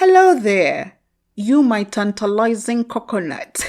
Hello there, you my tantalizing coconut.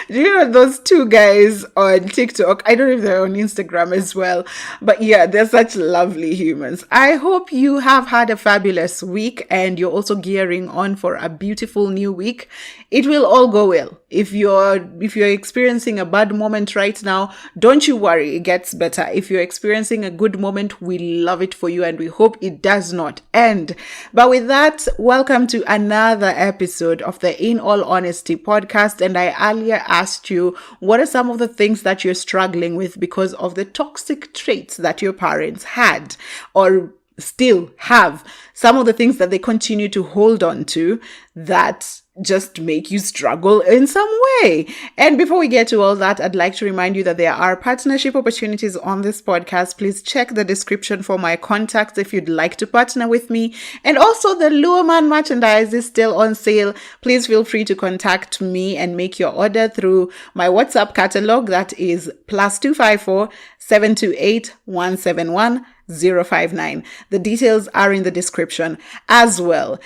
Do you know those two guys on TikTok? I don't know if they're on Instagram as well. But yeah, they're such lovely humans. I hope you have had a fabulous week and you're also gearing on for a beautiful new week. It will all go well. If you're experiencing a bad moment right now, don't you worry, it gets better. If you're experiencing a good moment, we love it for you and we hope it does not end. But with that, welcome to another episode of the In All Honesty podcast. And I earlier asked you, what are some of the things that you're struggling with because of the toxic traits that your parents had or still have? Some of the things that they continue to hold on to that just make you struggle in some way. And before we get to all that, I'd like to remind you that there are partnership opportunities on this podcast. Please check the description for my contacts if you'd like to partner with me. And also the Luaman merchandise is still on sale. Please feel free to contact me and make your order through my WhatsApp catalog. That is +254 728 171 059. The details are in the description as well.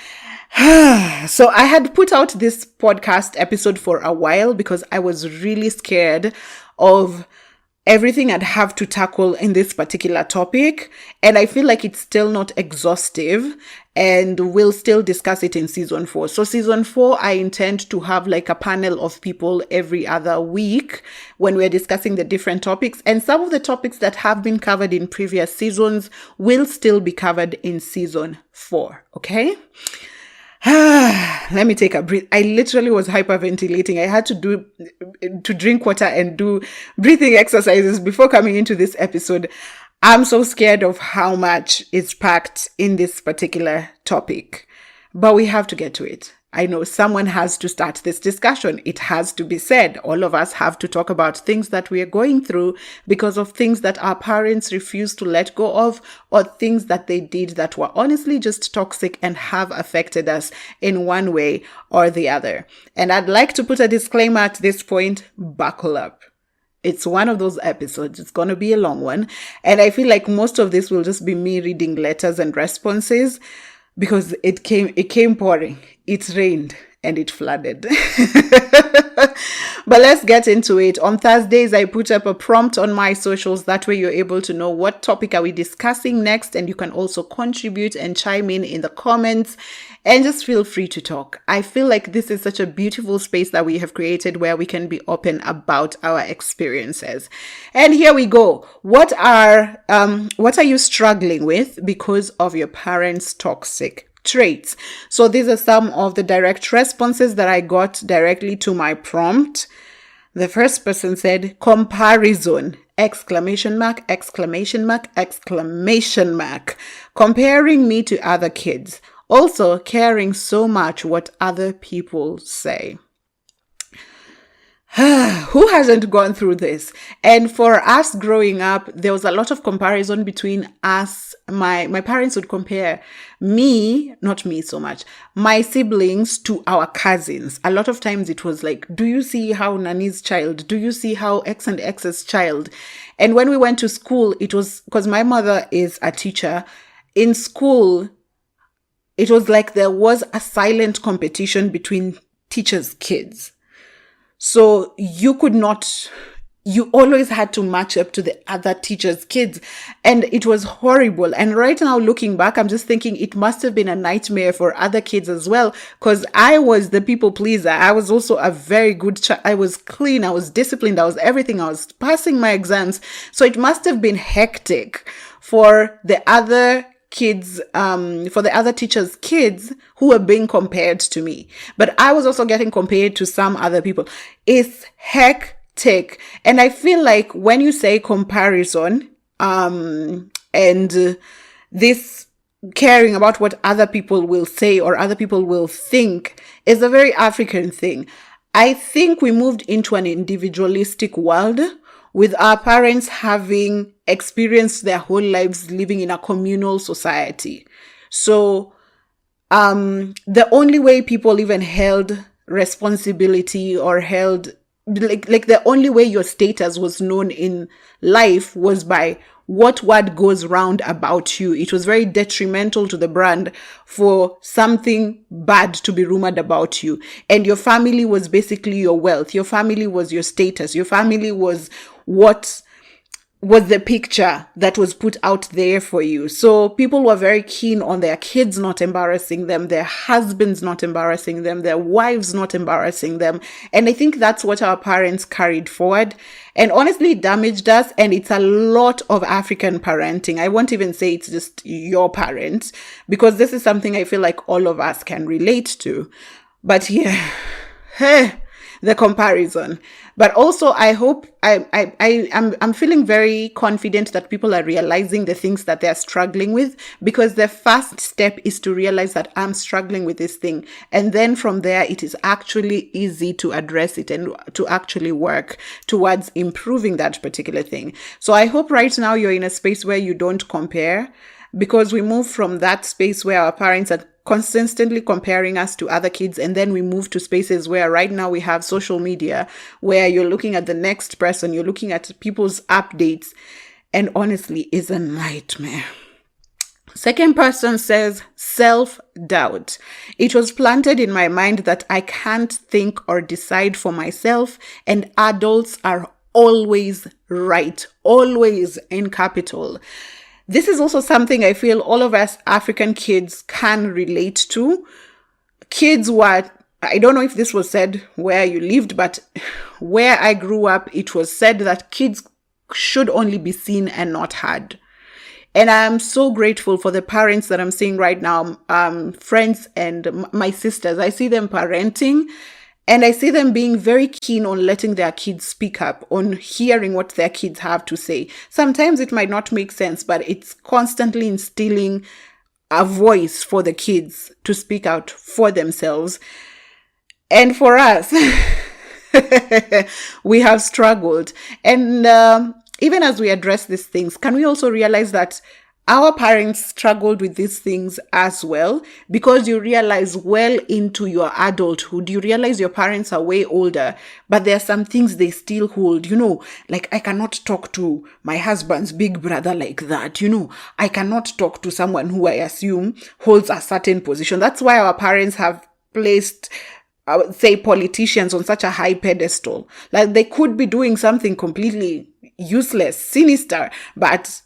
So I had put out this podcast episode for a while because I was really scared of everything I'd have to tackle in this particular topic. And I feel like it's still not exhaustive and we'll still discuss it in season 4. So season 4, I intend to have like a panel of people every other week when we're discussing the different topics. And some of the topics that have been covered in previous seasons will still be covered in season 4. Okay? Let me take a breath. I literally was hyperventilating. I had to drink water and do breathing exercises before coming into this episode. I'm so scared of how much is packed in this particular topic, but we have to get to it. I know someone has to start this discussion. It has to be said. All of us have to talk about things that we are going through because of things that our parents refused to let go of or things that they did that were honestly just toxic and have affected us in one way or the other. And I'd like to put a disclaimer at this point. Buckle up. It's one of those episodes. It's going to be a long one. And I feel like most of this will just be me reading letters and responses because it came pouring. It rained and it flooded. But let's get into it. On Thursdays, I put up a prompt on my socials. That way you're able to know what topic are we discussing next. And you can also contribute and chime in the comments and just feel free to talk. I feel like this is such a beautiful space that we have created where we can be open about our experiences. And here we go. What are you struggling with because of your parents' toxic traits? So these are some of the direct responses that I got directly to my prompt. The first person said, comparison, ! Comparing me to other kids. Also caring so much what other people say. Who hasn't gone through this? And for us growing up, there was a lot of comparison between us. My parents would compare me, not me so much, my siblings to our cousins. A lot of times it was like, do you see how Nani's child? Do you see how X and X's child? And when we went to school, it was because my mother is a teacher. In school, it was like there was a silent competition between teachers' kids. So you always had to match up to the other teachers' kids. And it was horrible. And right now, looking back, I'm just thinking it must have been a nightmare for other kids as well. Because I was the people pleaser. I was also a very good child. I was clean. I was disciplined. I was everything. I was passing my exams. So it must have been hectic for the other kids, for the other teachers' kids who were being compared to me. But I was also getting compared to some other people. It's hectic. And I feel like when you say comparison, and this caring about what other people will say or other people will think is a very African thing. I think we moved into an individualistic world with our parents having experienced their whole lives living in a communal society. So the only way people even held responsibility or held like the only way your status was known in life was by what word goes round about you. It was very detrimental to the brand for something bad to be rumored about you. And your family was basically your wealth. Your family was your status. Your family was what was the picture that was put out there for you. So people were very keen on their kids not embarrassing them, their husbands not embarrassing them, their wives not embarrassing them. And I think that's what our parents carried forward. And honestly, it damaged us. And it's a lot of African parenting. I won't even say it's just your parents, because this is something I feel like all of us can relate to. But yeah, the comparison. But also, I hope I'm feeling very confident that people are realizing the things that they're struggling with, because the first step is to realize that I'm struggling with this thing. And then from there, it is actually easy to address it and to actually work towards improving that particular thing. So I hope right now you're in a space where you don't compare, because we move from that space where our parents are constantly comparing us to other kids, and then we move to spaces where right now we have social media, where you're looking at the next person, you're looking at people's updates, and honestly, it's a nightmare. Second person says self-doubt. It was planted in my mind that I can't think or decide for myself, and adults are always right, always in capital. This is also something I feel all of us African kids can relate to. Kids were, I don't know if this was said where you lived, but where I grew up, it was said that kids should only be seen and not heard. And I'm so grateful for the parents that I'm seeing right now, friends and my sisters. I see them parenting, and I see them being very keen on letting their kids speak up, on hearing what their kids have to say. Sometimes it might not make sense, but it's constantly instilling a voice for the kids to speak out for themselves. And for us, we have struggled. And even as we address these things, can we also realize that our parents struggled with these things as well? Because you realize well into your adulthood, you realize your parents are way older, but there are some things they still hold. Like, I cannot talk to my husband's big brother like that. I cannot talk to someone who I assume holds a certain position. That's why our parents have placed, I would say, politicians on such a high pedestal. Like, they could be doing something completely useless, sinister, but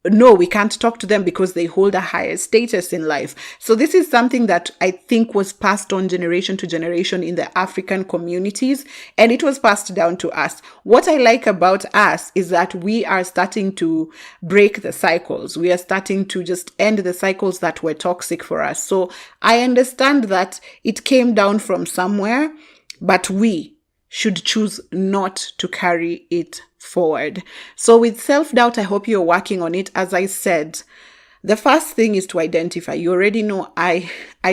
no, we can't talk to them because they hold a higher status in life. So this is something that I think was passed on generation to generation in the African communities, and it was passed down to us. What I like about us is that we are starting to break the cycles. We are starting to just end the cycles that were toxic for us. So I understand that it came down from somewhere, but we should choose not to carry it forward. So with self-doubt, I hope you're working on it. As I said, the first thing is to identify. You already know I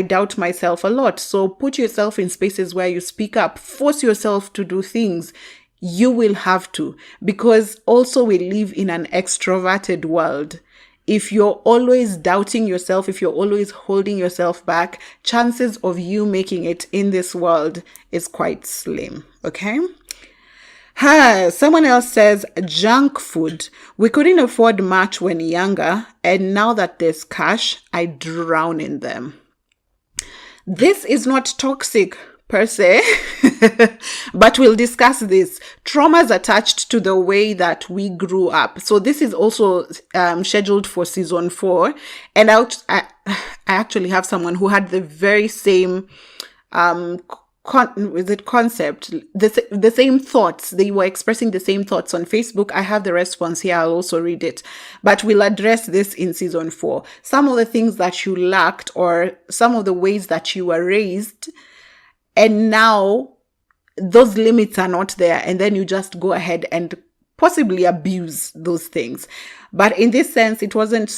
doubt myself a lot. So put yourself in spaces where you speak up, force yourself to do things. You will have to, because also we live in an extroverted world. If you're always doubting yourself, if you're always holding yourself back, chances of you making it in this world is quite slim. Okay? Someone else says junk food. We couldn't afford much when younger, and now that there's cash, I drown in them. This is not toxic per se, but we'll discuss this. Traumas attached to the way that we grew up. So this is also scheduled for season 4. And I actually have someone who had the very same concept, the same thoughts. They were expressing the same thoughts on Facebook. I have the response here. I'll also read it. But we'll address this in season 4. Some of the things that you lacked, or some of the ways that you were raised, and now those limits are not there. And then you just go ahead and possibly abuse those things. But in this sense, it wasn't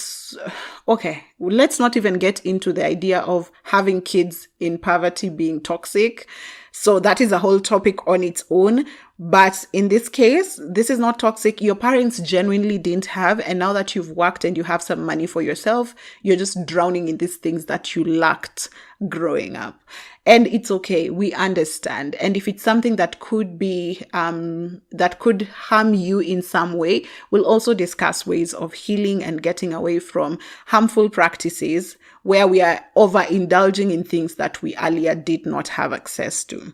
okay. Let's not even get into the idea of having kids in poverty being toxic. So that is a whole topic on its own. But in this case, this is not toxic. Your parents genuinely didn't have. And now that you've worked and you have some money for yourself, you're just drowning in these things that you lacked growing up. And it's okay. We understand. And if it's something that could be, that could harm you in some way, we'll also discuss ways of healing and getting away from harmful practices where we are overindulging in things that we earlier did not have access to.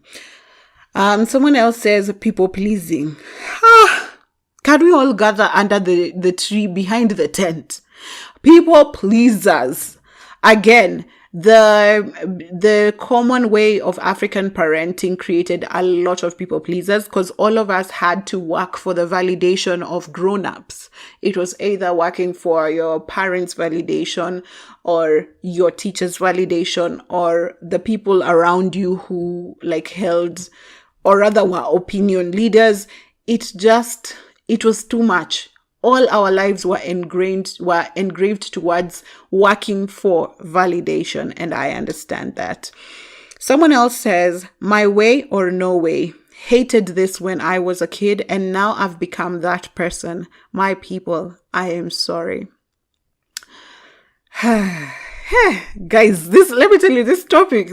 Someone else says people pleasing. Can we all gather under the tree behind the tent? People pleasers. Again, the common way of African parenting created a lot of people pleasers because all of us had to work for the validation of grown-ups. It was either working for your parents' validation or your teacher's validation or the people around you who held or rather were opinion leaders. It was too much. All our lives were engraved towards working for validation, and I understand that. Someone else says, my way or no way. Hated this when I was a kid, and now I've become that person. My people, I am sorry. Guys, let me tell you, this topic,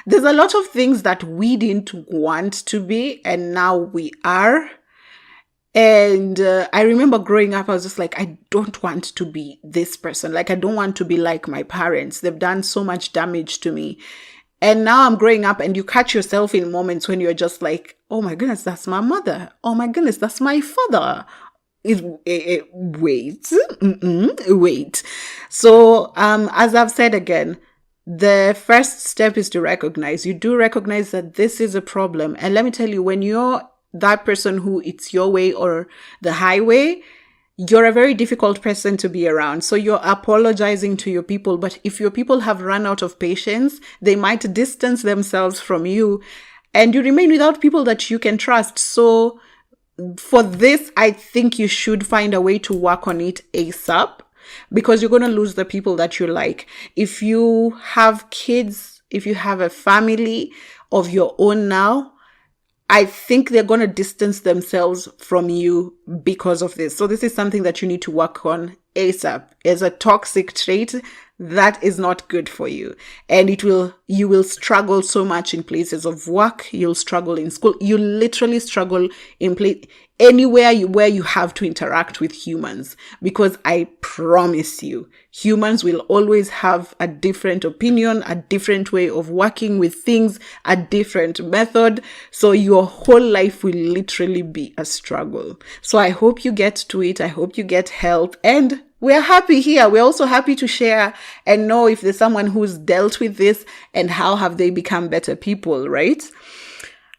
there's a lot of things that we didn't want to be, and now we are. And I remember growing up, I was just like, I don't want to be this person. I don't want to be like my parents. They've done so much damage to me. And now I'm growing up and you catch yourself in moments when you're just like, oh my goodness, that's my mother. Oh my goodness, that's my father. Wait. So as I've said again, the first step is to recognize. You do recognize that this is a problem. And let me tell you, when you're that person who it's your way or the highway, you're a very difficult person to be around. So you're apologizing to your people. But if your people have run out of patience, they might distance themselves from you and you remain without people that you can trust. So for this, I think you should find a way to work on it ASAP, because you're going to lose the people that you like. If you have kids, if you have a family of your own now, I think they're going to distance themselves from you because of this. So this is something that you need to work on ASAP. As a toxic trait, that is not good for you. And you will struggle so much in places of work. You'll struggle in school. You literally struggle anywhere where you have to interact with humans, because I promise you, humans will always have a different opinion, a different way of working with things, a different method. So your whole life will literally be a struggle. So I hope you get to it. I hope you get help, and we're happy here. We're also happy to share and know if there's someone who's dealt with this and how have they become better people, right?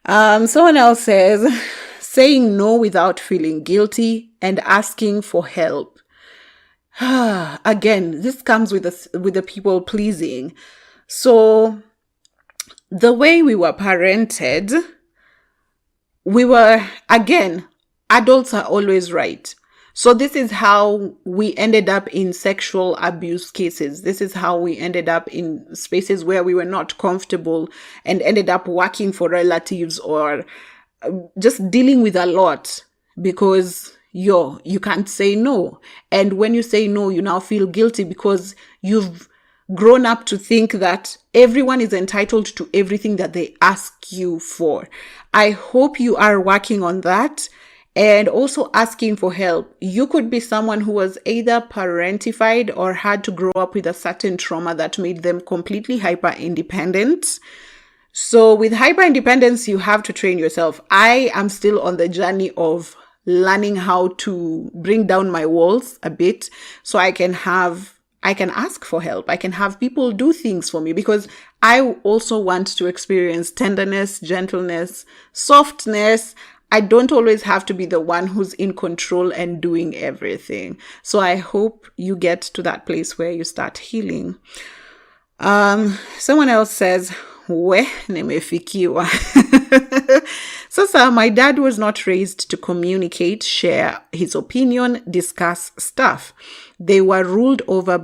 Someone else says, saying no without feeling guilty and asking for help. Again, this comes with the people pleasing. So the way we were parented, adults are always right. So this is how we ended up in sexual abuse cases. This is how we ended up in spaces where we were not comfortable and ended up working for relatives or just dealing with a lot because you can't say no. And when you say no, you now feel guilty because you've grown up to think that everyone is entitled to everything that they ask you for. I hope you are working on that. And also asking for help. You could be someone who was either parentified or had to grow up with a certain trauma that made them completely hyper-independent. So with hyper-independence, you have to train yourself. I am still on the journey of learning how to bring down my walls a bit so I can ask for help. I can have people do things for me because I also want to experience tenderness, gentleness, softness. I don't always have to be the one who's in control and doing everything. So I hope you get to that place where you start healing. Someone else says, we nimefikiwa. Sasa, my dad was not raised to communicate, share his opinion, discuss stuff. They were ruled over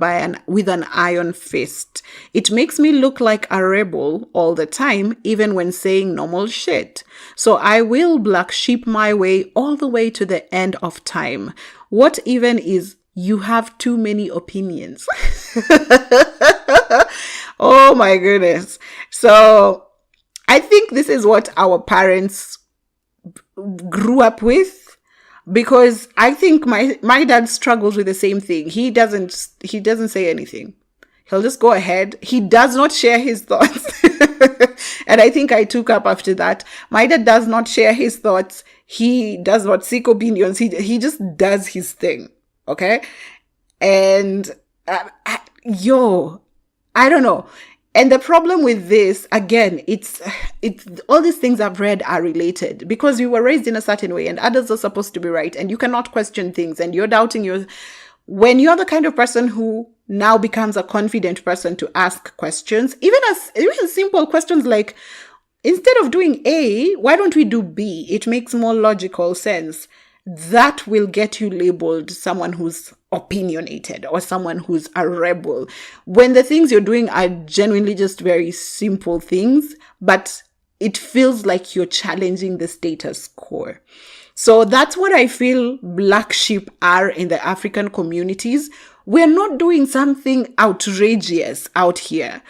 with an iron fist. It makes me look like a rebel all the time, even when saying normal shit. So I will black sheep my way all the way to the end of time. What even is you have too many opinions? Oh my goodness. So I think this is what our parents grew up with, because I think my dad struggles with the same thing. He doesn't say anything. He'll just go ahead. He does not share his thoughts. And I think I took up after that. My dad does not share his thoughts. He does not seek opinions. He just does his thing. Okay? And I don't know. And the problem with this, again, it's all these things I've read are related, because you were raised in a certain way and others are supposed to be right, and you cannot question things, and you're doubting when you're the kind of person who now becomes a confident person to ask questions, even simple questions like, instead of doing A, why don't we do B? It makes more logical sense. That will get you labeled someone who's opinionated or someone who's a rebel, when the things you're doing are genuinely just very simple things, but it feels like you're challenging the status quo. So that's what I feel black sheep are in the African communities. We're not doing something outrageous out here.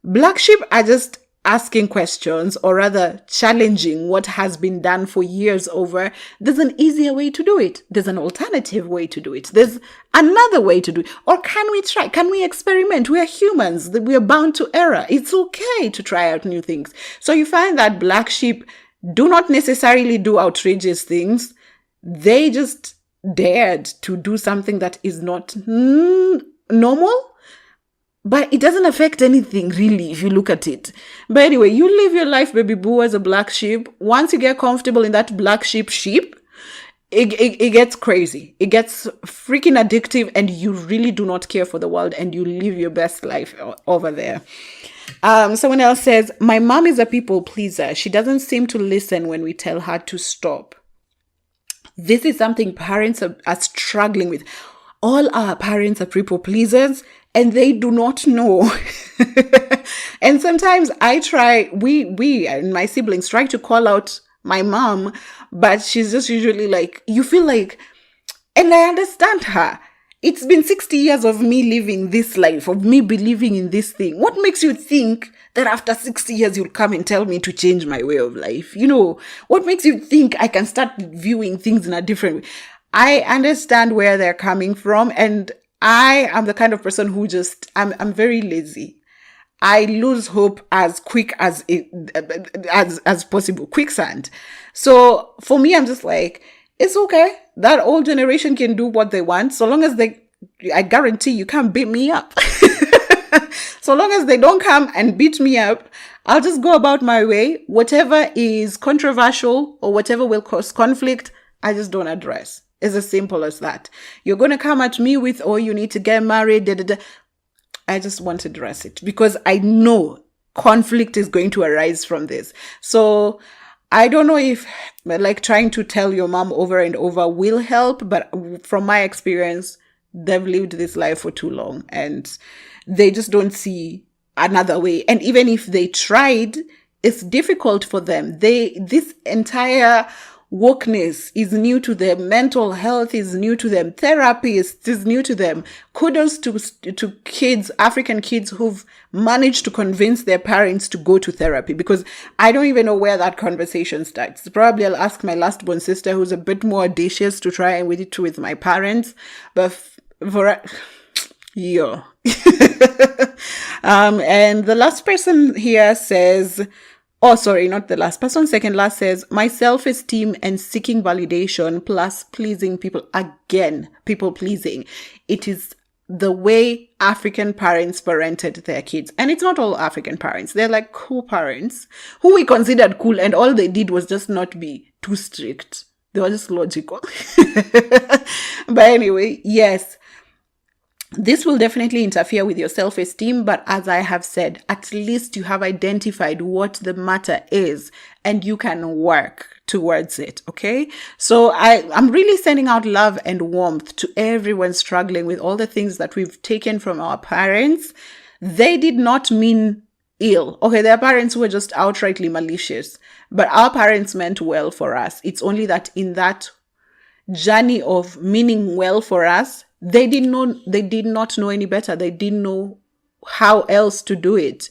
Black sheep are just asking questions, or rather challenging what has been done for years over. There's an easier way to do it. There's an alternative way to do it. There's another way to do it. Or can we try? Can we experiment? We are humans. We are bound to error. It's okay to try out new things. So you find that black sheep do not necessarily do outrageous things. They just dared to do something that is not normal. But it doesn't affect anything, really, if you look at it. But anyway, you live your life, baby boo, as a black sheep. Once you get comfortable in that black sheep, it gets crazy. It gets freaking addictive, and you really do not care for the world, and you live your best life over there. Someone else says, my mom is a people pleaser. She doesn't seem to listen when we tell her to stop. This is something parents are struggling with. All our parents are people pleasers, and they do not know. And sometimes we and my siblings try to call out my mom, but she's just usually like, you feel like, and I understand her. It's been 60 years of me living this life, of me believing in this thing. What makes you think that after 60 years you'll come and tell me to change my way of life? What makes you think I can start viewing things in a different way? I understand where they're coming from, and I am the kind of person who I'm very lazy. I lose hope as quick as possible. Quicksand. So for me, I'm just like, it's okay. That old generation can do what they want, so long as I guarantee you can't beat me up. So long as they don't come and beat me up, I'll just go about my way. Whatever is controversial or whatever will cause conflict, I just don't address. It's as simple as that. You're going to come at me with, oh, you need to get married. I just want to address it, because I know conflict is going to arise from this. So I don't know if trying to tell your mom over and over will help, but from my experience, they've lived this life for too long and they just don't see another way. And even if they tried, it's difficult for them. This entire wokeness is new to them. Mental health is new to them. Therapy is new to them. Kudos to kids, African kids who've managed to convince their parents to go to therapy, because I don't even know where that conversation starts. Probably I'll ask my last born sister, who's a bit more audacious, to try and with it with my parents. But yeah. And the last person here says, oh, sorry, not the last person. Second last says, my self-esteem and seeking validation plus pleasing people. Again, people pleasing. It is the way African parents parented their kids. And it's not all African parents. They're like cool parents who we considered cool. And all they did was just not be too strict. They were just logical. But anyway, yes. This will definitely interfere with your self-esteem, but as I have said, at least you have identified what the matter is and you can work towards it. Okay. So I'm really sending out love and warmth to everyone struggling with all the things that we've taken from our parents. They did not mean ill. Okay. Their parents were just outrightly malicious, but our parents meant well for us. It's only that in that journey of meaning well for us, they did not know any better. They didn't know how else to do it.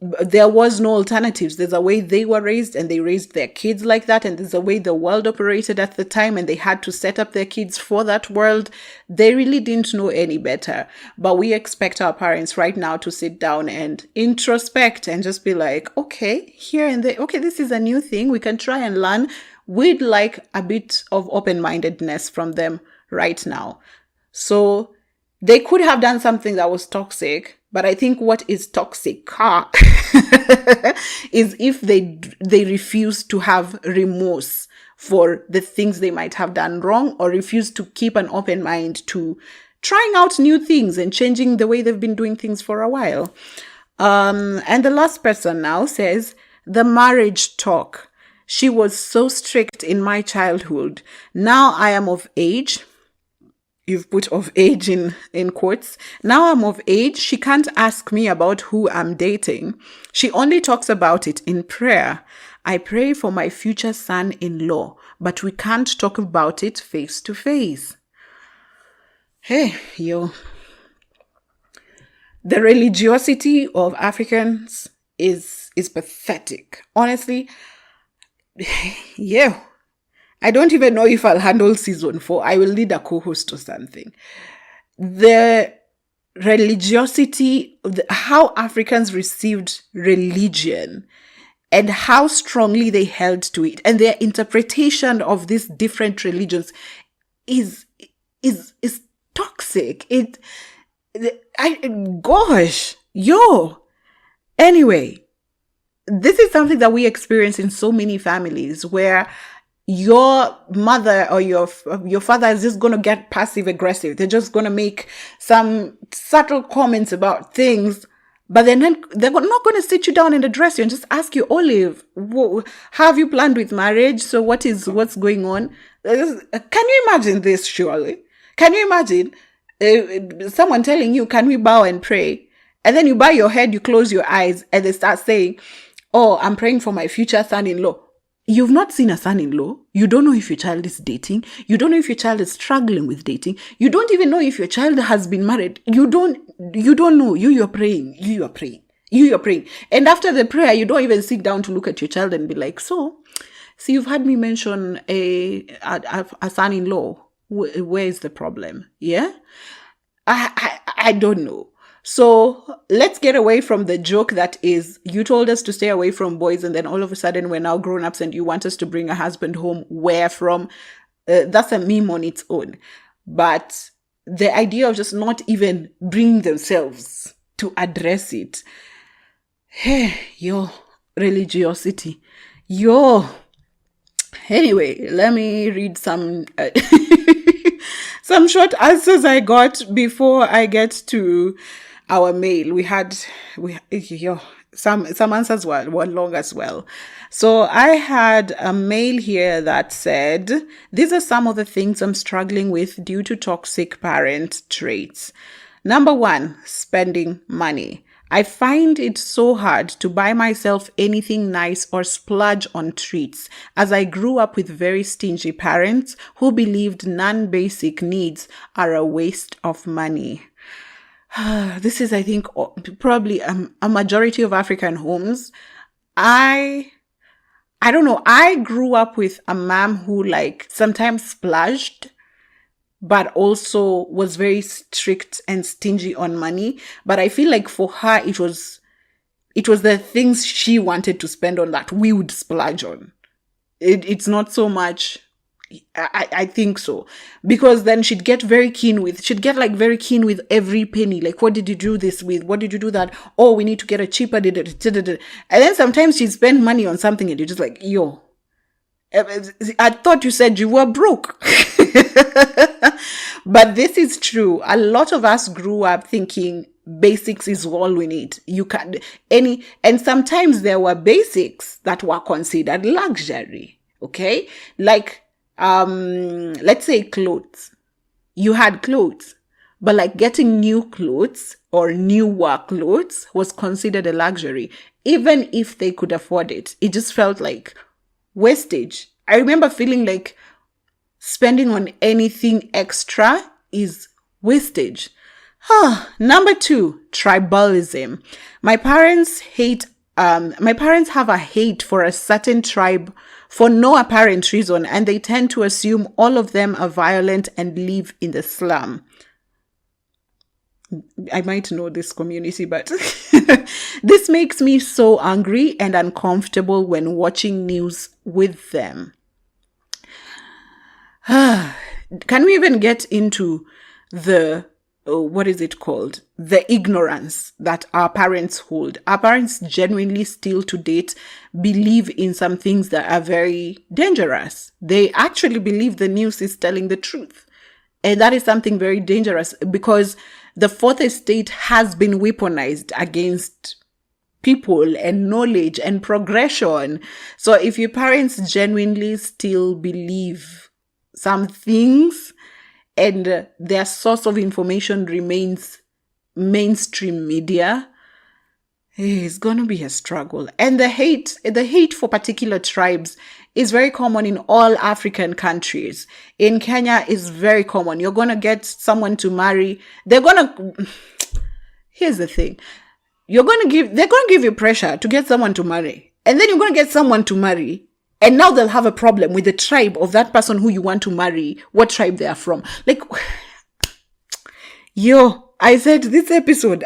There was no alternatives. There's a way they were raised and they raised their kids like that. And there's a way the world operated at the time and they had to set up their kids for that world. They really didn't know any better. But we expect our parents right now to sit down and introspect and just be like, okay, here and there, okay, this is a new thing. We can try and learn. We'd like a bit of open-mindedness from them right now. So they could have done something that was toxic, but I think what is toxic is if they refuse to have remorse for the things they might have done wrong, or refuse to keep an open mind to trying out new things and changing the way they've been doing things for a while. And the last person now says, the marriage talk. She was so strict in my childhood. Now I am of age. You've put of age in quotes. Now I'm of age. She can't ask me about who I'm dating. She only talks about it in prayer. I pray for my future son-in-law, but we can't talk about it face to face. Hey, yo. The religiosity of Africans is pathetic. Honestly, yeah. I don't even know if I'll handle season 4. I will need a co-host or something. The religiosity, how Africans received religion and how strongly they held to it, and their interpretation of these different religions is toxic. Anyway, this is something that we experience in so many families where your mother or your father is just going to get passive aggressive. They're just going to make some subtle comments about things, but they're not going to sit you down and address you and just ask you, Olive, how have you planned with marriage? So what's going on? Can you imagine this? Surely, can you imagine someone telling you, can we bow and pray? And then you bow your head, you close your eyes, and they start saying, oh, I'm praying for my future son-in-law. You've not seen a son-in-law. You don't know if your child is dating. You don't know if your child is struggling with dating. You don't even know if your child has been married. You don't know. You're praying. You are praying. And after the prayer, you don't even sit down to look at your child and be like, so you've had me mention a son-in-law. Where is the problem? Yeah? I don't know. So let's get away from the joke that is, you told us to stay away from boys and then all of a sudden we're now grown-ups and you want us to bring a husband home. Where from? That's a meme on its own. But the idea of just not even bringing themselves to address it. Hey, your religiosity. Anyway, let me read some some short answers I got before I get to our mail. Some answers were long as well. So I had a mail here that said, these are some of the things I'm struggling with due to toxic parent traits. Number 1, spending money. I find it so hard to buy myself anything nice or splurge on treats, as I grew up with very stingy parents who believed non-basic needs are a waste of money. This is, I think, probably a majority of African homes. I don't know. I grew up with a mom who sometimes splurged, but also was very strict and stingy on money. But I feel like for her, it was the things she wanted to spend on that we would splurge on. It's not so much, I think so. Because then she'd get very keen with every penny. Like, what did you do this with? What did you do that? Oh, we need to get a cheaper. And then sometimes she'd spend money on something and you're just like, yo, I thought you said you were broke. But this is true. A lot of us grew up thinking basics is all we need. You can and sometimes there were basics that were considered luxury. Okay. Like, let's say clothes. You had clothes, but like getting new clothes or newer clothes was considered a luxury. Even if they could afford it, it just felt like wastage. I remember feeling like spending on anything extra is wastage. Number 2, tribalism. My parents have a hate for a certain tribe for no apparent reason, and they tend to assume all of them are violent and live in the slum. I might know this community, but this makes me so angry and uncomfortable when watching news with them. Can we even get into the what is it called? The ignorance that our parents hold. Our parents genuinely still to date believe in some things that are very dangerous. They actually believe the news is telling the truth. And that is something very dangerous because the fourth estate has been weaponized against people and knowledge and progression. So if your parents genuinely still believe some things, and their source of information remains mainstream media, it's going to be a struggle. And the hate for particular tribes is very common in all African countries. In Kenya, is very common. You're going to get someone to marry. Here's the thing. They're going to give you pressure to get someone to marry. And then you're going to get someone to marry. And now they'll have a problem with the tribe of that person who you want to marry, what tribe they are from. Like, I said this episode.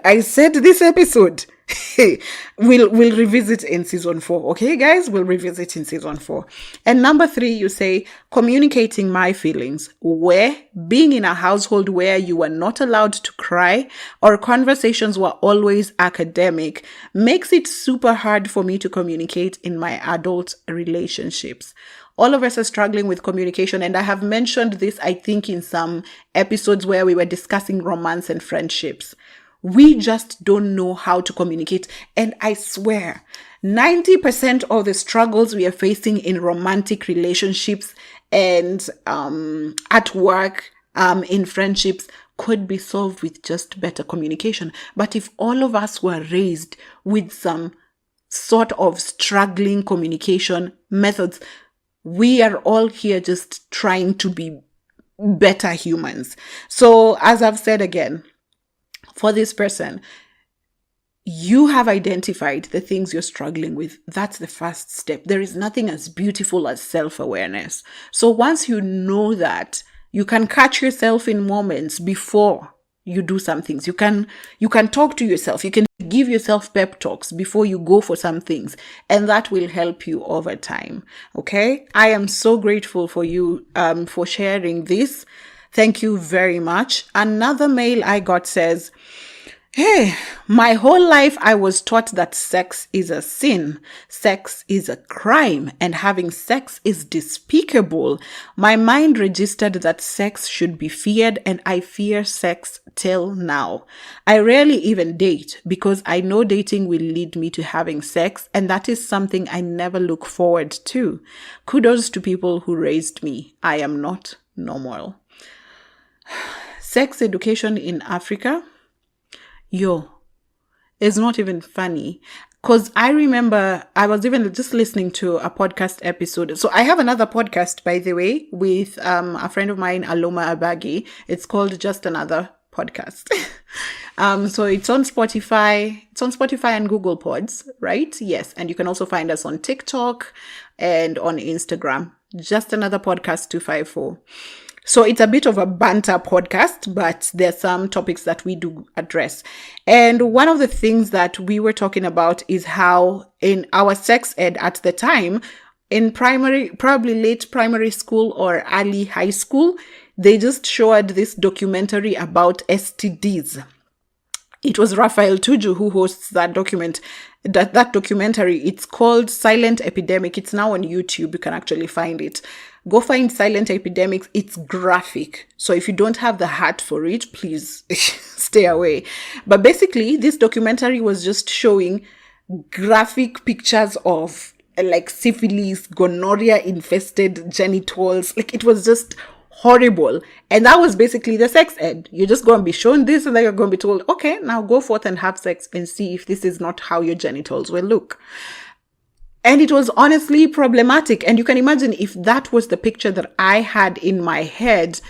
We'll revisit in season 4. Okay, guys? We'll revisit in season 4. And number 3, you say, communicating my feelings. Where being in a household where you were not allowed to cry or conversations were always academic makes it super hard for me to communicate in my adult relationships. All of us are struggling with communication, and I have mentioned this, I think, in some episodes where we were discussing romance and friendships. We just don't know how to communicate. And I swear, 90% of the struggles we are facing in romantic relationships and at work, in friendships, could be solved with just better communication. But if all of us were raised with some sort of struggling communication methods, we are all here just trying to be better humans. So as I've said again, for this person, you have identified the things you're struggling with. That's the first step. There is nothing as beautiful as self-awareness. So once you know that, you can catch yourself in moments before you do some things. You can talk to yourself. You can give yourself pep talks before you go for some things. And that will help you over time. Okay? I am so grateful for you for sharing this. Thank you very much. Another mail I got says, hey, my whole life I was taught that sex is a sin, sex is a crime, and having sex is despicable. My mind registered that sex should be feared, and I fear sex till now. I rarely even date because I know dating will lead me to having sex, and that is something I never look forward to. Kudos to people who raised me. I am not normal. Sex education in Africa, it's not even funny. Because I remember I was even just listening to a podcast episode. So I have another podcast, by the way, with a friend of mine, Aloma Abagi. It's called Just Another Podcast. So it's on Spotify. It's on Spotify and Google Pods, right? Yes. And you can also find us on TikTok and on Instagram. Just Another Podcast 254. So it's a bit of a banter podcast, but there's some topics that we do address. And one of the things that we were talking about is how in our sex ed at the time, in primary, probably late primary school or early high school, they just showed this documentary about STDs. It was Raphael Tuju who hosts that documentary. It's called Silent Epidemic. It's now on YouTube. You can actually find it. Go find Silent Epidemics. It's graphic. So if you don't have the heart for it, please stay away. But basically, this documentary was just showing graphic pictures of like syphilis, gonorrhea infested genitals. Like, it was just horrible. And that was basically the sex ed. You're just going to be shown this, and then you're going to be told, okay, now go forth and have sex and see if this is not how your genitals will look. And it was honestly problematic. And you can imagine if that was the picture that I had in my head.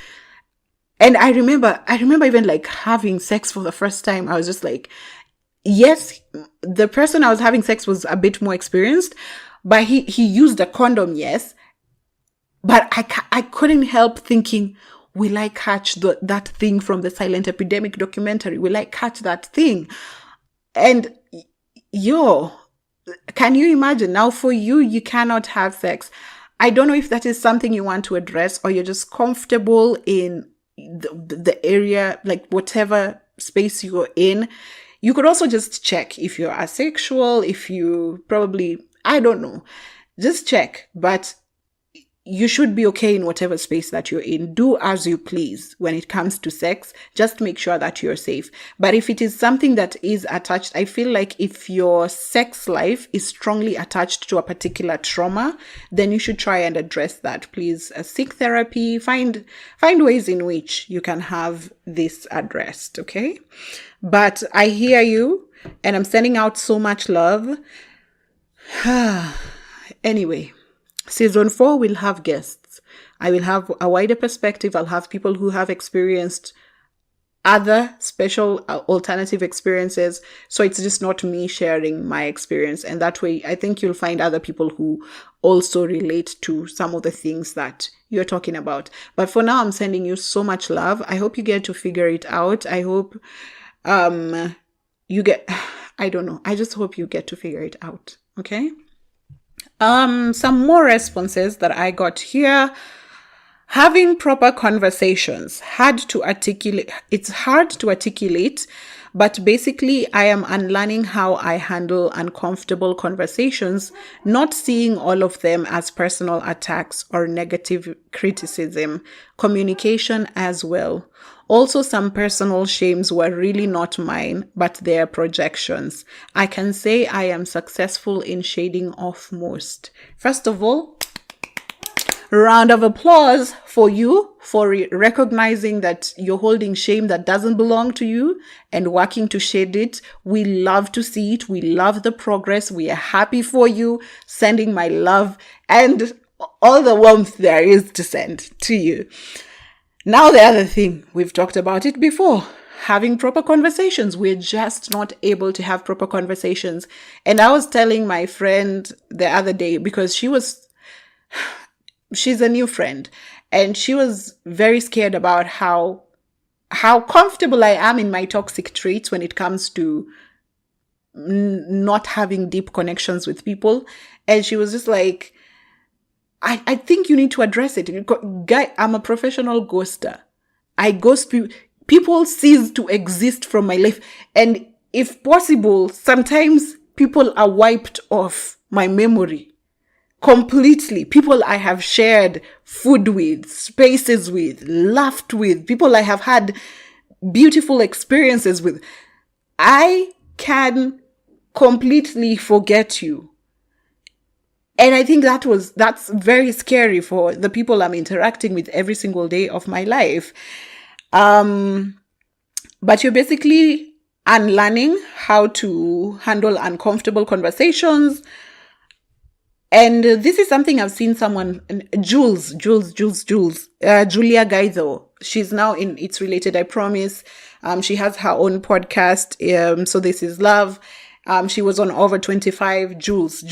And I remember even like having sex for the first time. I was just like, yes, the person I was having sex was a bit more experienced, but he used a condom, yes. But I couldn't help thinking, will I catch that thing from the Silent Epidemic documentary? Will I catch that thing? And can you imagine? Now for you cannot have sex. I don't know if that is something you want to address, or you're just comfortable in the area, like whatever space you're in. You could also just check if you're asexual, if you probably, I don't know, just check. But you should be okay in whatever space that you're in. Do as you please when it comes to sex. Just make sure that you're safe. But if it is something that is attached, I feel like if your sex life is strongly attached to a particular trauma, then you should try and address that. Please seek therapy. Find ways in which you can have this addressed, okay? But I hear you, and I'm sending out so much love. Anyway. Season 4 will have guests. I will have a wider perspective. I'll have people who have experienced other special alternative experiences. So it's just not me sharing my experience. And that way, I think you'll find other people who also relate to some of the things that you're talking about. But for now, I'm sending you so much love. I hope you get to figure it out. I hope you get, I don't know. I just hope you get to figure it out. Okay? Some more responses that I got here. Having proper conversations. It's hard to articulate, but basically I am unlearning how I handle uncomfortable conversations, not seeing all of them as personal attacks or negative criticism. Communication as well. Also, some personal shames were really not mine, but their projections. I can say I am successful in shading off most. First of all, round of applause for you for recognizing that you're holding shame that doesn't belong to you and working to shed it. We love to see it. We love the progress. We are happy for you. Sending my love and all the warmth there is to send to you. Now, the other thing, we've talked about it before, having proper conversations. We're just not able to have proper conversations. And I was telling my friend the other day, because she's a new friend, and she was very scared about how comfortable I am in my toxic traits when it comes to not having deep connections with people. And she was just like, I think you need to address it. Guy, I'm a professional ghoster. I ghost people. People cease to exist from my life. And if possible, sometimes people are wiped off my memory completely. People I have shared food with, spaces with, laughed with, people I have had beautiful experiences with. I can completely forget you. And I think that's very scary for the people I'm interacting with every single day of my life. But you're basically unlearning how to handle uncomfortable conversations. And this is something I've seen someone, Julia Gaido. She's now in It's Related, I Promise. She has her own podcast. So This Is Love. She was on Over 25, Jules.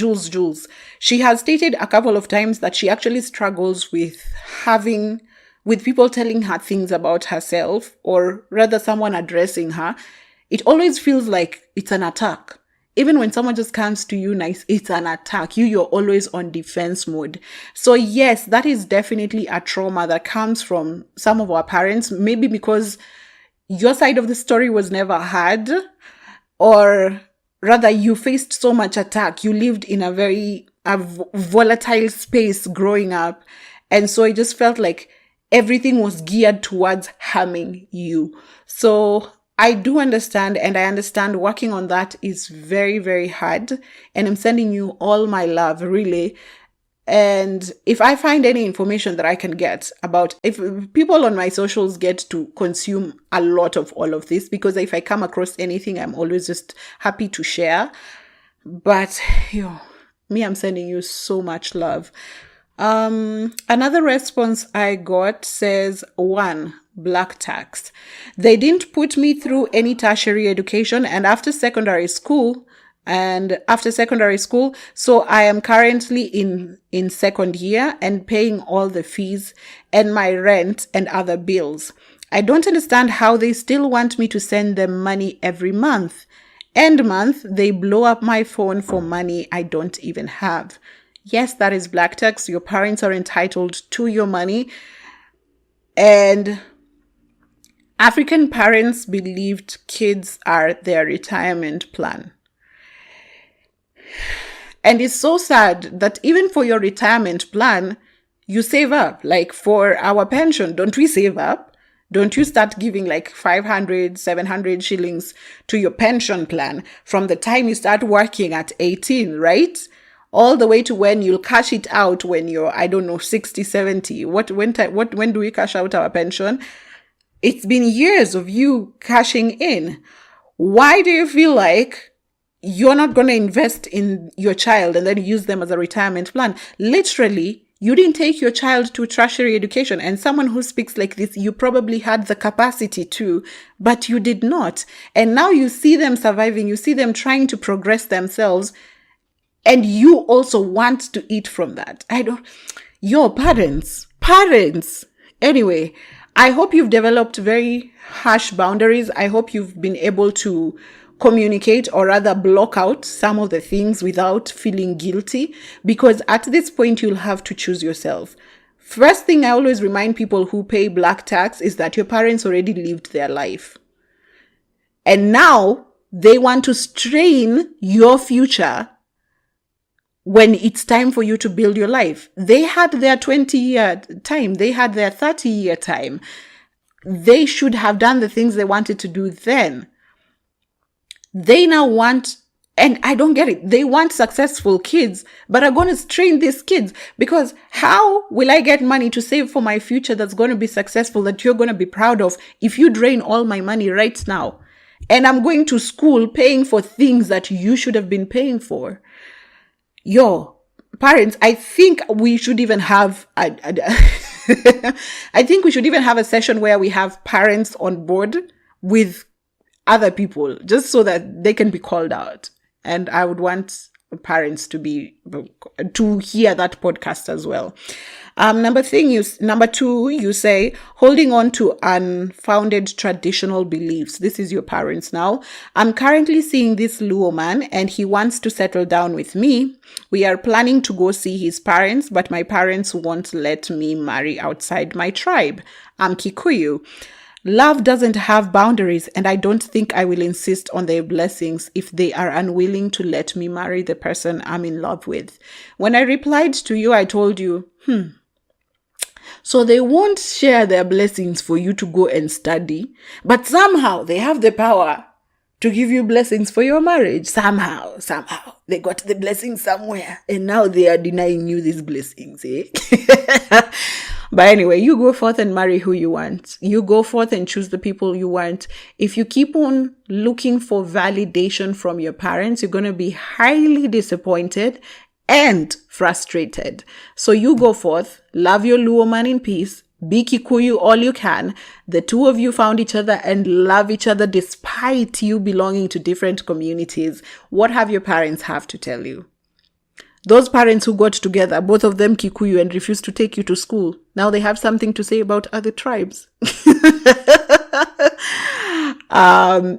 She has stated a couple of times that she actually struggles with people telling her things about herself, or rather someone addressing her. It always feels like it's an attack. Even when someone just comes to you nice, it's an attack. You're always on defense mode. So yes, that is definitely a trauma that comes from some of our parents, maybe because your side of the story was never heard. or rather you faced so much attack. You lived in a very volatile space growing up. And so it just felt like everything was geared towards harming you. So I do understand, and I understand working on that is very, very hard. And I'm sending you all my love, really. And if I find any information that I can get about, if people on my socials get to consume a lot of all of this, because if I come across anything, I'm always just happy to share. But I'm sending you so much love. Another response I got says, 1, black tax. They didn't put me through any tertiary education, and after secondary school, so I am currently in second year and paying all the fees and my rent and other bills. I don't understand how they still want me to send them money every month. End month, they blow up my phone for money I don't even have. Yes, that is black tax. Your parents are entitled to your money. And African parents believed kids are their retirement plan. And it's so sad that even for your retirement plan, you save up. Like for our pension, don't we save up? Don't you start giving like 500, 700 shillings to your pension plan from the time you start working at 18, right? All the way to when you'll cash it out when you're, 60, 70. When do we cash out our pension? It's been years of you cashing in. Why do you feel like you're not going to invest in your child and then use them as a retirement plan? Literally, you didn't take your child to tertiary education. And someone who speaks like this, you probably had the capacity to, but you did not. And now you see them surviving. You see them trying to progress themselves. And you also want to eat from that. Your parents. Anyway, I hope you've developed very harsh boundaries. I hope you've been able to communicate, or rather block out some of the things without feeling guilty, because at this point you'll have to choose yourself. First thing I always remind people who pay black tax is that your parents already lived their life. And now they want to strain your future when it's time for you to build your life. They had their 20-year time. They had their 30-year time. They should have done the things they wanted to do then. They now want, and I don't get it, they want successful kids, but are going to strain these kids, because how will I get money to save for my future that's going to be successful, that you're going to be proud of, if you drain all my money right now? And I'm going to school paying for things that you should have been paying for. Parents, I think we should even have, I think we should even have a session where we have parents on board with other people, just so that they can be called out. And I would want parents to hear that podcast as well. Number two, you say, holding on to unfounded traditional beliefs. This is your parents now. I'm currently seeing this Luo man and he wants to settle down with me. We are planning to go see his parents, but my parents won't let me marry outside my tribe. I'm Kikuyu. Love doesn't have boundaries, and I don't think I will insist on their blessings if they are unwilling to let me marry the person I'm in love with. When I replied to you, I told you, so they won't share their blessings for you to go and study, but somehow they have the power to give you blessings for your marriage. Somehow, they got the blessings somewhere, and now they are denying you these blessings, eh? But anyway, you go forth and marry who you want. You go forth and choose the people you want. If you keep on looking for validation from your parents, you're going to be highly disappointed and frustrated. So you go forth, love your Luo man in peace, be Kikuyu all you can. The two of you found each other and love each other despite you belonging to different communities. What have your parents have to tell you? Those parents who got together, both of them Kikuyu, and refused to take you to school, now they have something to say about other tribes. I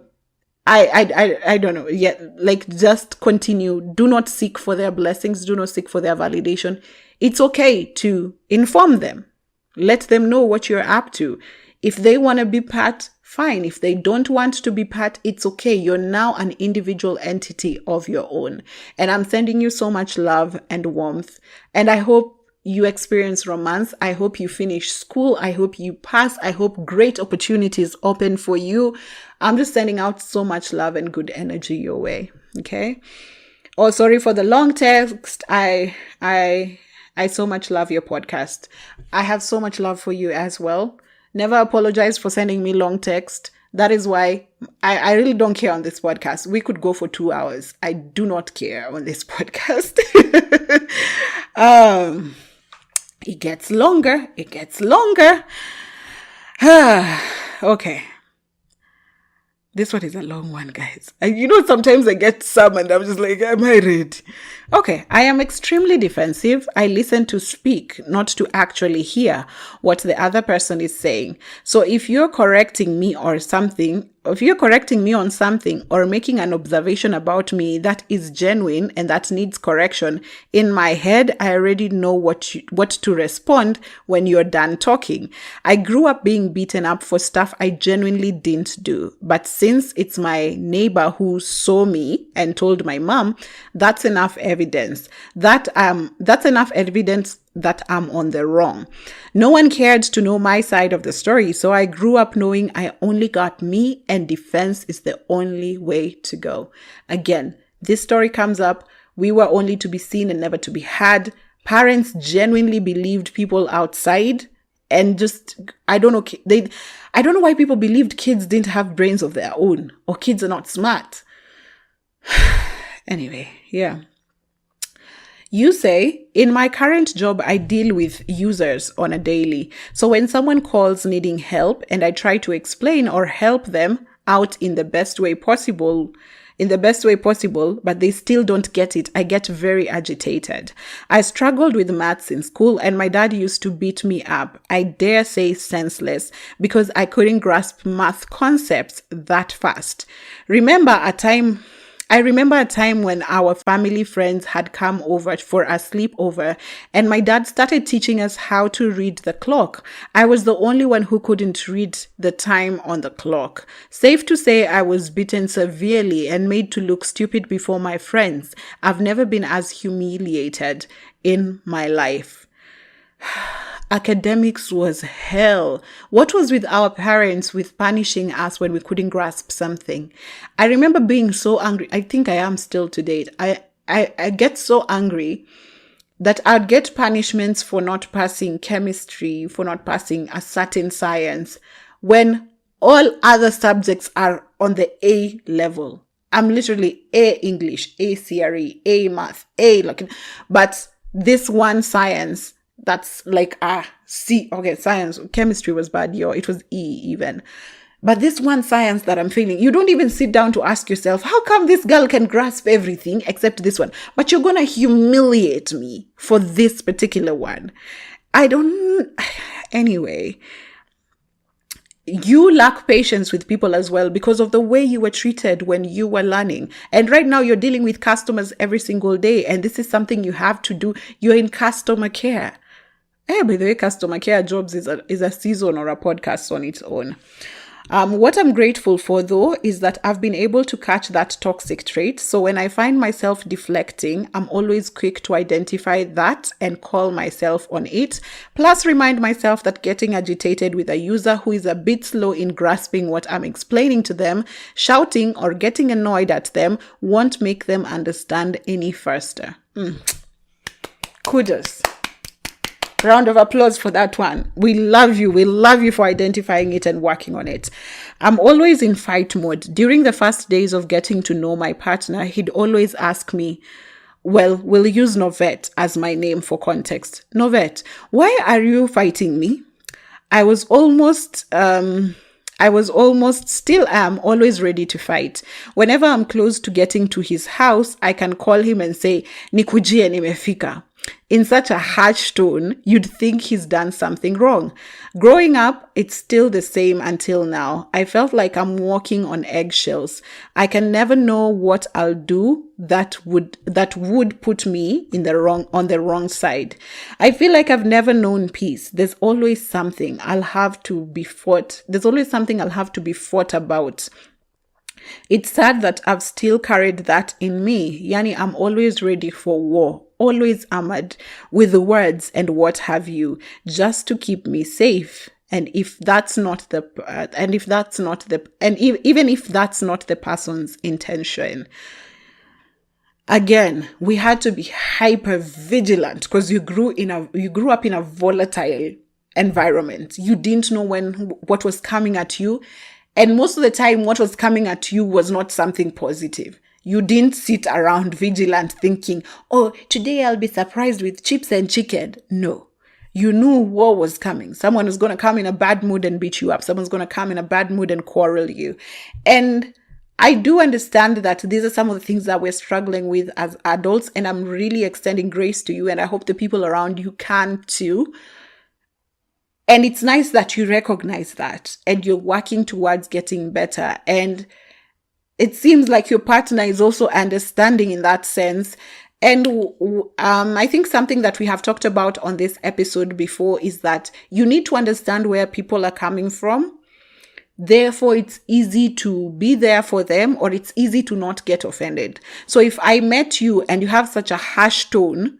don't know. Yeah, like, just continue. Do not seek for their blessings. Do not seek for their validation. It's okay to inform them. Let them know what you're up to. If they want to be part, fine. If they don't want to be part, it's okay. You're now an individual entity of your own. And I'm sending you so much love and warmth. And I hope you experience romance. I hope you finish school. I hope you pass. I hope great opportunities open for you. I'm just sending out so much love and good energy your way. Okay. Oh, sorry for the long text. I so much love your podcast. I have so much love for you as well. Never apologize for sending me long text. That is why I really don't care on this podcast. We could go for 2 hours. I do not care on this podcast. It gets longer. It gets longer. Okay. This one is a long one, guys. And sometimes I get summoned. I'm just like, am I ready? Okay. I am extremely defensive. I listen to speak, not to actually hear what the other person is saying. So if you're correcting me on something or making an observation about me that is genuine and that needs correction, in my head, I already know what to respond when you're done talking. I grew up being beaten up for stuff I genuinely didn't do. But since it's my neighbor who saw me and told my mom, that's enough evidence. That's enough evidence that I'm on the wrong. No one cared to know my side of the story, so I grew up knowing I only got me and defense is the only way to go. Again, this story comes up. We were only to be seen and never to be had. Parents genuinely believed people outside and I don't know why people believed kids didn't have brains of their own or kids are not smart. Anyway, yeah. You say, in my current job, I deal with users on a daily. So when someone calls needing help and I try to explain or help them out in the best way possible, but they still don't get it, I get very agitated. I struggled with maths in school and my dad used to beat me up. I dare say senseless because I couldn't grasp math concepts that fast. I remember a time when our family friends had come over for a sleepover and my dad started teaching us how to read the clock. I was the only one who couldn't read the time on the clock. Safe to say I was beaten severely and made to look stupid before my friends. I've never been as humiliated in my life. Academics was hell. What was with our parents with punishing us when we couldn't grasp something? I remember being so angry. I think I am still to date. I get so angry that I'd get punishments for not passing chemistry, for not passing a certain science, when all other subjects are on the A level. I'm literally A English, A CRE, A math, but this one science, that's like C. Okay, science, chemistry was bad, it was E even. But this one science that I'm failing, you don't even sit down to ask yourself, how come this girl can grasp everything except this one? But you're going to humiliate me for this particular one. Anyway, you lack patience with people as well because of the way you were treated when you were learning. And right now you're dealing with customers every single day. And this is something you have to do. You're in customer care. By the way, customer care jobs is a season or a podcast on its own. What I'm grateful for, though, is that I've been able to catch that toxic trait. So when I find myself deflecting, I'm always quick to identify that and call myself on it. Plus, remind myself that getting agitated with a user who is a bit slow in grasping what I'm explaining to them, shouting or getting annoyed at them won't make them understand any faster. Kudos. Round of applause for that one. We love you. We love you for identifying it and working on it. I'm always in fight mode. During the first days of getting to know my partner, he'd always ask me, well, we'll use Novette as my name for context. Novette, why are you fighting me? I was almost, still am, always ready to fight. Whenever I'm close to getting to his house, I can call him and say, nikujie nimefika. in such a harsh tone, you'd think he's done something wrong. Growing up, it's still the same until now. I felt like I'm walking on eggshells. I can never know what I'll do that would put me on the wrong side. I feel like I've never known peace. There's always something I'll have to be fought. There's always something I'll have to be fought about. It's sad that I've still carried that in me. Yani, I'm always ready for war, always armored with the words and what have you, just to keep me safe. And if that's not the, even if that's not the person's intention. Again, we had to be hyper vigilant because you grew up in a volatile environment. You didn't know what was coming at you. And most of the time, what was coming at you was not something positive. You didn't sit around vigilant thinking, oh, today I'll be surprised with chips and chicken. No. You knew war was coming. Someone is going to come in a bad mood and beat you up. Someone's going to come in a bad mood and quarrel you. And I do understand that these are some of the things that we're struggling with as adults. And I'm really extending grace to you. And I hope the people around you can too. And it's nice that you recognize that and you're working towards getting better. And it seems like your partner is also understanding in that sense. And I think something that we have talked about on this episode before is that you need to understand where people are coming from. Therefore, it's easy to be there for them, or it's easy to not get offended. So if I met you and you have such a harsh tone,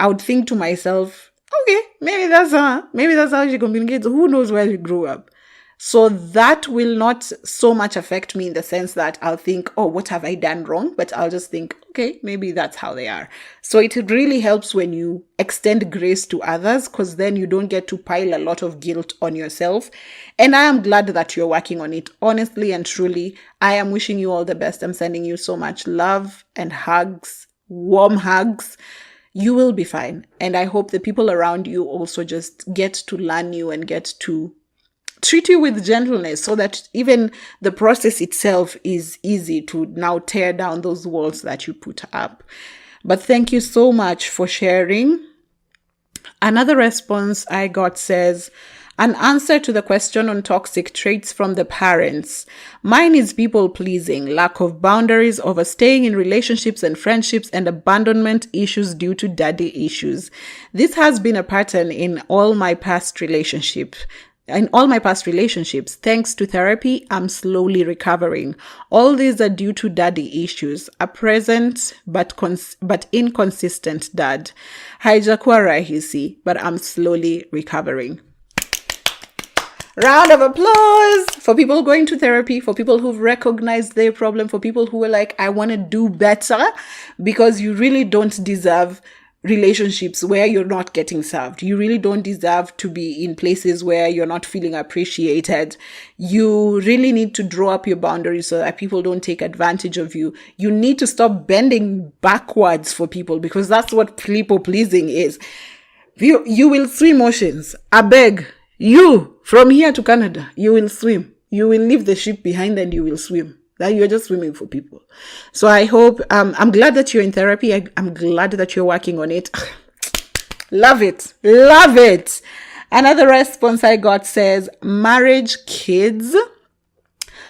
I would think to myself, okay, maybe that's how she communicates. Who knows where she grew up? So that will not so much affect me in the sense that I'll think, oh, what have I done wrong? But I'll just think, okay, maybe that's how they are. So it really helps when you extend grace to others, because then you don't get to pile a lot of guilt on yourself. And I am glad that you're working on it. Honestly and truly, I am wishing you all the best. I'm sending you so much love and hugs, warm hugs. You will be fine. And I hope the people around you also just get to learn you and get to treat you with gentleness so that even the process itself is easy to now tear down those walls that you put up. But thank you so much for sharing. Another response I got says, an answer to the question on toxic traits from the parents. Mine is people pleasing, lack of boundaries, overstaying in relationships and friendships, and abandonment issues due to daddy issues. This has been a pattern in all my past relationships. Thanks to therapy, I'm slowly recovering. All these are due to daddy issues, a present but inconsistent dad. Haijakuwa rahisi, but I'm slowly recovering. Round of applause for people going to therapy, for people who've recognized their problem, for people who were like, I want to do better, because you really don't deserve relationships where you're not getting served. You really don't deserve to be in places where you're not feeling appreciated. You really need to draw up your boundaries so that people don't take advantage of you. You need to stop bending backwards for people, because that's what people pleasing is. You will swim oceans. I beg you, from here to Canada, you will swim. You will leave the ship behind and you will swim. That you're just swimming for people. So I hope, I'm glad that you're in therapy. I'm glad that you're working on it. Love it. Love it. Another response I got says, marriage, kids.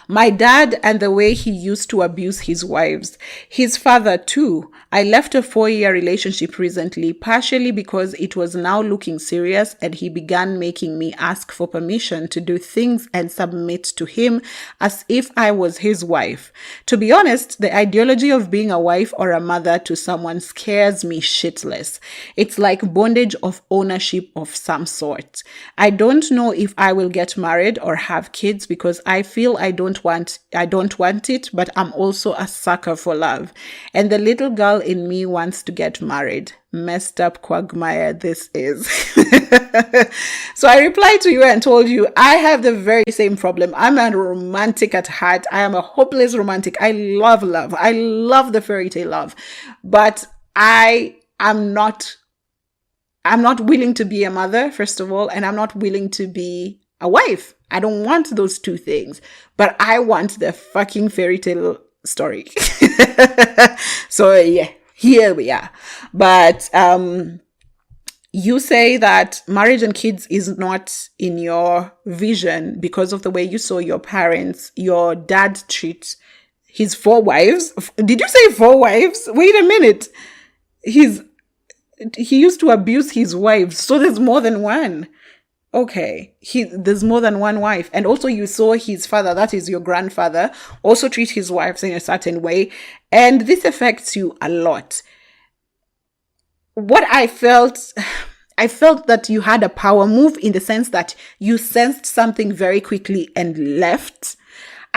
My dad and the way he used to abuse his wives. His father too. I left a 4-year relationship recently, partially because it was now looking serious and he began making me ask for permission to do things and submit to him as if I was his wife. To be honest, the ideology of being a wife or a mother to someone scares me shitless. It's like bondage of ownership of some sort. I don't know if I will get married or have kids because I feel I don't want it, but I'm also a sucker for love. And the little girl in me wants to get married. Messed up quagmire this is. So I replied to you and told you I have the very same problem. I'm a romantic at heart. I am a hopeless romantic. I love love. I love the fairy tale love. But I'm not willing to be a mother, first of all, and I'm not willing to be a wife. I don't want those two things, but I want the fucking fairy tale story. So yeah, Here we are. But you say that marriage and kids is not in your vision because of the way you saw your parents, your dad treat his 4 wives. Did you say 4 wives? Wait a minute. He used to abuse his wives. So there's more than one. Okay. There's more than one wife. And also you saw his father, that is your grandfather, also treat his wives in a certain way. And this affects you a lot. What I felt that you had a power move in the sense that you sensed something very quickly and left.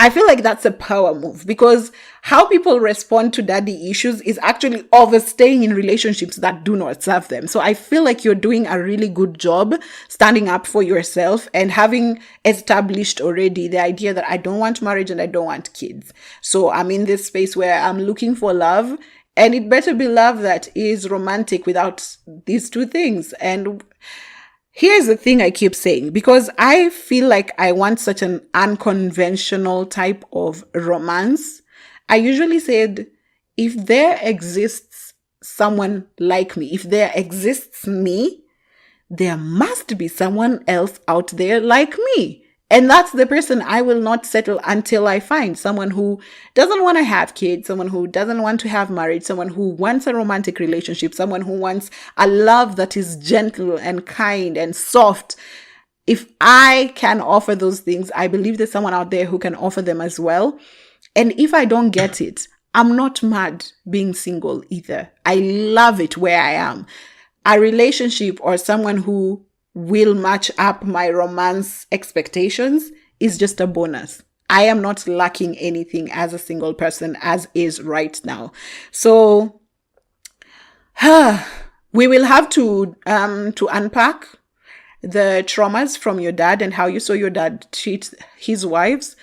I feel like that's a power move because how people respond to daddy issues is actually overstaying in relationships that do not serve them. So I feel like you're doing a really good job standing up for yourself and having established already the idea that I don't want marriage and I don't want kids. So I'm in this space where I'm looking for love, and it better be love that is romantic without these two things. And here's the thing I keep saying, because I feel like I want such an unconventional type of romance. I usually said, if there exists someone like me, if there exists me, there must be someone else out there like me. And that's the person I will not settle until I find someone who doesn't want to have kids, someone who doesn't want to have marriage, someone who wants a romantic relationship, someone who wants a love that is gentle and kind and soft. If I can offer those things, I believe there's someone out there who can offer them as well. And if I don't get it, I'm not mad being single either. I love it where I am. A relationship or someone who will match up my romance expectations is just a bonus. I am not lacking anything as a single person as is right now. So we will have to unpack the traumas from your dad and how you saw your dad treat his wives.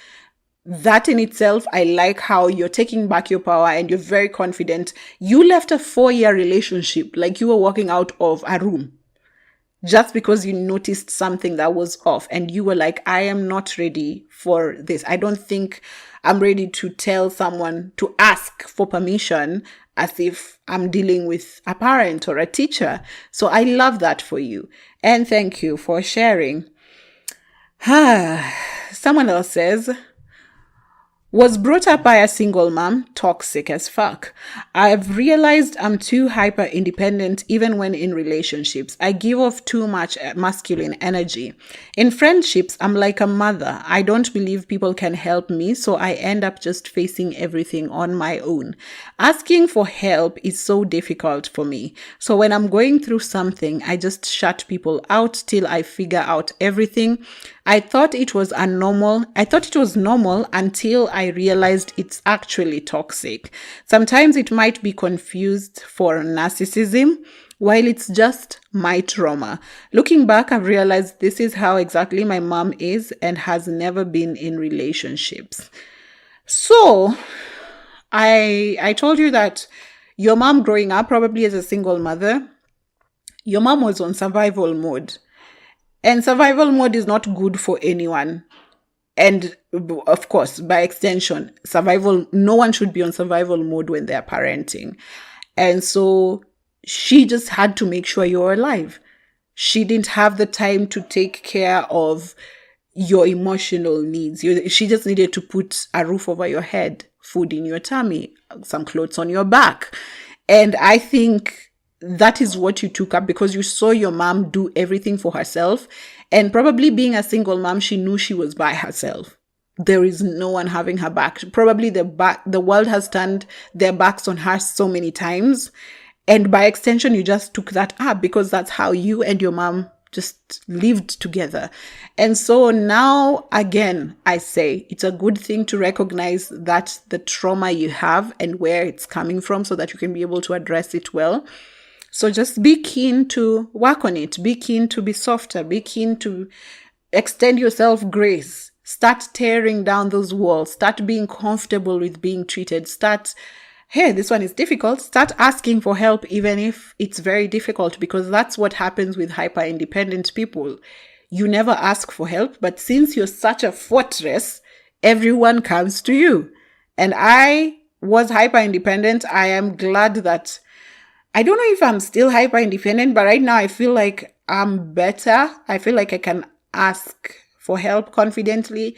That in itself, I like how you're taking back your power and you're very confident. You left a 4-year relationship like you were walking out of a room, just because you noticed something that was off and you were like, I am not ready for this. I don't think I'm ready to tell someone to ask for permission as if I'm dealing with a parent or a teacher. So I love that for you. And thank you for sharing. Someone else says, was brought up by a single mom, toxic as fuck. I've realized I'm too hyper independent even when in relationships. I give off too much masculine energy. In friendships, I'm like a mother. I don't believe people can help me, so I end up just facing everything on my own. Asking for help is so difficult for me. So when I'm going through something, I just shut people out till I figure out everything. I thought it was normal until I realized it's actually toxic. Sometimes it might be confused for narcissism, while it's just my trauma. Looking back, I've realized this is how exactly my mom is and has never been in relationships. So, I told you that your mom growing up, probably as a single mother, your mom was on survival mode. And survival mode is not good for anyone. And of course, by extension, no one should be on survival mode when they're parenting. And so she just had to make sure you're alive. She didn't have the time to take care of your emotional needs. She just needed to put a roof over your head, food in your tummy, some clothes on your back. And I think that is what you took up because you saw your mom do everything for herself. And probably being a single mom, she knew she was by herself. There is no one having her back. Probably the world has turned their backs on her so many times. And by extension, you just took that up because that's how you and your mom just lived together. And so now, again, I say it's a good thing to recognize that the trauma you have and where it's coming from so that you can be able to address it well. So just be keen to work on it. Be keen to be softer. Be keen to extend yourself grace. Start tearing down those walls. Start being comfortable with being treated. Hey, this one is difficult. Start asking for help even if it's very difficult, because that's what happens with hyper-independent people. You never ask for help, but since you're such a fortress, everyone comes to you. And I was hyper-independent. I am glad that I don't know if I'm still hyper independent, but right now I feel like I'm better. I feel like I can ask for help confidently.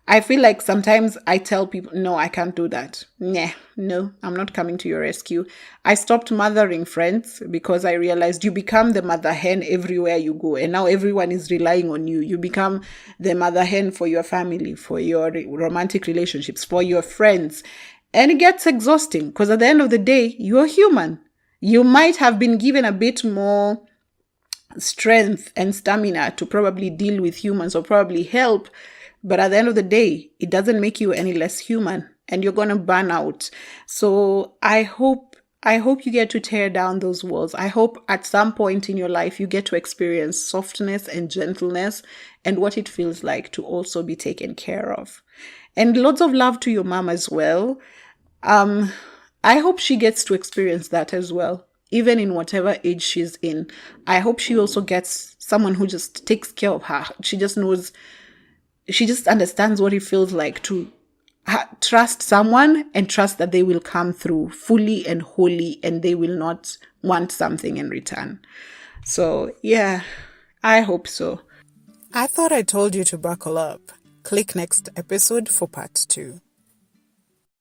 I feel like sometimes I tell people, no, I can't do that. Nah, no, I'm not coming to your rescue. I stopped mothering friends because I realized you become the mother hen everywhere you go. And now everyone is relying on you. You become the mother hen for your family, for your romantic relationships, for your friends. And it gets exhausting because at the end of the day, you're human. You might have been given a bit more strength and stamina to probably deal with humans or probably help. But at the end of the day, it doesn't make you any less human and you're going to burn out. So I hope you get to tear down those walls. I hope at some point in your life you get to experience softness and gentleness and what it feels like to also be taken care of. And lots of love to your mom as well. I hope she gets to experience that as well, even in whatever age she's in. I hope she also gets someone who just takes care of her. She just understands what it feels like to trust someone and trust that they will come through fully and wholly and they will not want something in return. So, yeah, I hope so. I thought I told you to buckle up. Click next episode for part 2.